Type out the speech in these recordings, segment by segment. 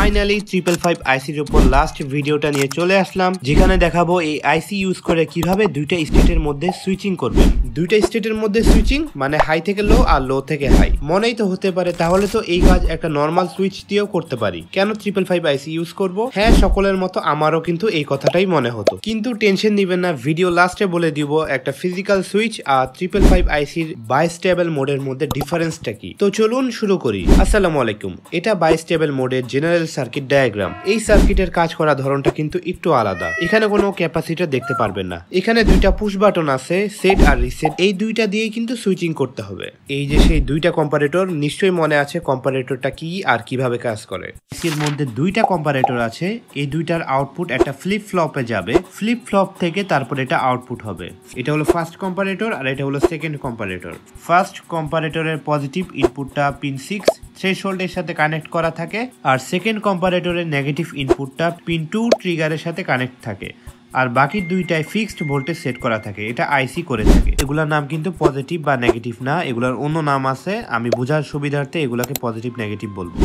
Finally 555 আইসির উপর last ভিডিওটা নিয়ে চলে আসলাম, যেখানে দেখাবো এই আইসি ইউজ করে কিভাবে দুইটা স্টেটের মধ্যে সুইচিং করবেন। দুইটা স্টেটের মধ্যে সুইচিং মানে হাই থেকে লো আর লো থেকে হাই। মনেই তো হতে পারে তাহলে তো এই কাজ একটা নর্মাল সুইচ দিয়েও করতে পারি, কেন 555 আইসি ইউজ করব? হ্যাঁ, সকলের মতো আমারও কিন্তু এই কথাটাই মনে হতো, কিন্তু টেনশন নিবেন না, ভিডিও লাস্টে বলে দিব একটা ফিজিক্যাল সুইচ আর 555 আইসির বাইস্টেবল মোডের মধ্যে ডিফারেন্সটা কি। তো চলুন শুরু করি। আসসালামু আলাইকুম। এটা বাইস্টেবল মোডের জেনারেল সার্কিট ডায়াগ্রাম। এই সার্কিটের কাজ করার ধরনটা কিন্তু একটু আলাদা। এখানে কোনো ক্যাপাসিটর দেখতে পারবেন না। এখানে দুইটা পুশ বাটন আছে, সেট আর রিসেট। এই দুইটা দিয়েই কিন্তু সুইচিং করতে হবে। এই যে সেই দুইটা কম্পারেটর, নিশ্চয়ই মনে আছে কম্পারেটরটা কি আর কিভাবে কাজ করে। এর মধ্যে দুইটা কম্পারেটর আছে। এই দুইটার আউটপুট একটা ফ্লিপ ফ্লপে যাবে, ফ্লিপ ফ্লপ থেকে তারপর এটা আউটপুট হবে। এটা হলো ফার্স্ট কম্পারেটর আর এটা হলো সেকেন্ড কম্পারেটর। ফার্স্ট কম্পারেটরের পজিটিভ ইনপুটটা পিন 6 থ্রেশহোল্ডের সাথে কানেক্ট করা থাকে, আর সেকেন্ড কম্পারেটরের নেগেটিভ ইনপুটটা পিন 2 ট্রিগারের সাথে কানেক্ট থাকে, আর বাকি দুইটায় ফিক্সড ভোল্টেজ সেট করা থাকে। এটা আইসি করে থাকে। এগুলোর নাম কিন্তু পজিটিভ বা নেগেটিভ না, এগুলোর অন্য নাম আছে। আমি বোঝার সুবিধার্থে এগুলাকে পজিটিভ নেগেটিভ বলবো।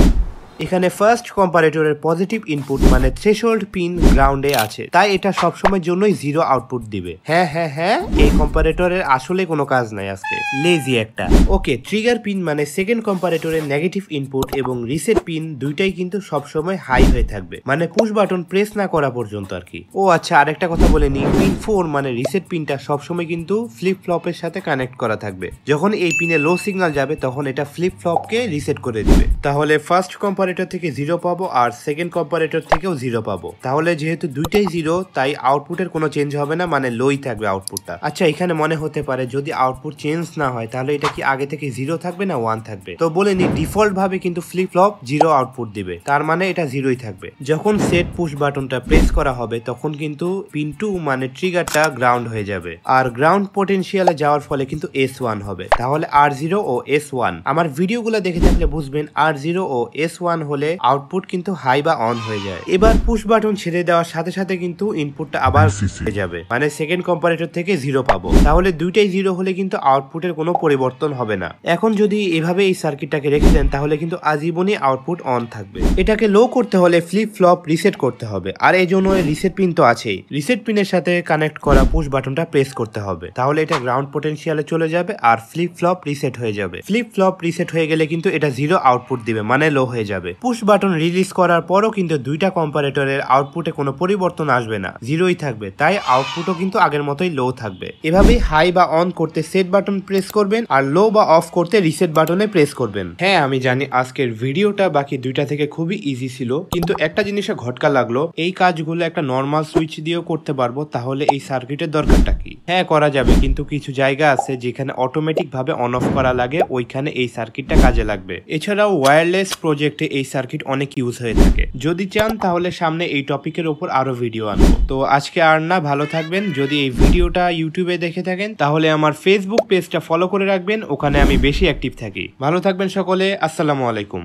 এখানে ফার্স্ট কম্পারেটরের পজিটিভ ইনপুট মানে থ্রেশহোল্ড পিন গ্রাউন্ডে আছে, তাই এটা সবসময়ের জন্যই জিরো আউটপুট দিবে। হ্যাঁ, এই কম্পারেটরের আসলে কোনো কাজ নাই আজকে, লেজি একটা। ওকে, ট্রিগার পিন মানে সেকেন্ড কম্পারেটরের নেগেটিভ ইনপুট এবং রিসেট পিন দুইটাই কিন্তু সবসময় হাই হয়ে থাকবে, মানে পুশ বাটন প্রেস না করা পর্যন্ত আর কি। ও আচ্ছা, আরেকটা কথা বলে নি, পিন 4 মানে রিসেট পিনটা সবসময় কিন্তু ফ্লিপ ফ্লপের সাথে কানেক্ট করা থাকবে। যখন এই পিনে লো সিগন্যাল যাবে তখন এটা ফ্লিপ ফ্লপকে রিসেট করে দিবে। তাহলে ফার্স্ট কম্পারেটর থেকে 0 পাবো আর সেকেন্ড কম্পারেটর থেকেও 0 পাবো। তাহলে যেহেতু দুইটাই 0, তাই আউটপুটের কোনো চেঞ্জ হবে না, মানে লোই থাকবে আউটপুটটা। আচ্ছা, এখানে মনে হতে পারে যদি আউটপুট চেঞ্জ না হয় তাহলে এটা কি আগে থেকে 0 থাকবে না 1 থাকবে? তো বলে নি, ডিফল্ট ভাবে কিন্তু ফ্লিপ ফ্লপ 0 আউটপুট দিবে, তার মানে এটা 0ই থাকবে। যখন সেট পুশ বাটনটা প্রেস করা হবে তখন কিন্তু পিন 2 মানে ট্রিগারটা গ্রাউন্ড হয়ে যাবে, আর গ্রাউন্ড পোটেনশিয়ালে যাওয়ার ফলে কিন্তু S1 হবে। তাহলে R0 ও S1, আমার ভিডিওগুলো দেখে থাকলে বুঝবেন R0 ও S1 হলে আউটপুট কিন্তু হাই বা অন হয়ে যায়। এবার পুশ বাটন ছেড়ে দেওয়ার সাথে সাথে কিন্তু ইনপুটটা আবার হয়ে যাবে, মানে সেকেন্ড কম্পারেটর থেকে 0 পাবো। তাহলে দুইটাই 0 হলে কিন্তু আউটপুটের কোনো পরিবর্তন হবে না। এখন যদি এভাবে এই সার্কিটটাকে রেখে দেন তাহলে কিন্তু আজীবনই আউটপুট অন থাকবে। এটাকে লো করতে হলে ফ্লিপ ফ্লপ রিসেট করতে হবে, আর এই জন্য রিসেট পিন তো আছেই। রিসেট পিনের সাথে কানেক্ট করা পুশ বাটনটা প্রেস করতে হবে, তাহলে এটা গ্রাউন্ড পোটেনশিয়ালে চলে যাবে আর ফ্লিপ ফ্লপ রিসেট হয়ে যাবে। ফ্লিপ ফ্লপ রিসেট হয়ে গেলে কিন্তু এটা 0 আউটপুট দিবে, মানে লো হয়ে যাবে। পুশ বাটন রিলিজ করার পরও কিন্তু দুইটা কম্পারেটরের আউটপুটে কোনো পরিবর্তন আসবে না, 0ই থাকবে, তাই আউটপুটও কিন্তু আগের মতোই লো থাকবে। এভাবেই হাই বা অন করতে সেট বাটন প্রেস করবেন আর লো বা অফ করতে রিসেট বাটনে প্রেস করবেন। হ্যাঁ, আমি জানি আজকের ভিডিওটা বাকি দুইটা থেকে খুবই ইজি ছিল, কিন্তু একটা জিনিসে ঘটকা লাগলো, এই কাজগুলো একটা নর্মাল সুইচ দিয়েও করতে পারবো, তাহলে এই সার্কিটের দরকারটা কি? হ্যাঁ, করা যাবে, কিন্তু কিছু জায়গা আছে যেখানে অটোমেটিক ভাবে অন অফ করা লাগে, ওইখানে এই সার্কিটটা কাজে লাগবে। এছাড়াও ওয়্যারলেস প্রজেক্টে এই সার্কিট অনেক ইউজ হয়ে থাকে। যদি চান তাহলে সামনে এই টপিকের উপর আরো ভিডিও আনবো। তো আজকে আর না, ভালো থাকবেন। যদি এই ভিডিওটা ইউটিউবে দেখে থাকেন তাহলে আমার ফেসবুক পেজটা ফলো করে রাখবেন, ওখানে আমি বেশি অ্যাক্টিভ থাকি। ভালো থাকবেন সকলে, আসসালামু আলাইকুম।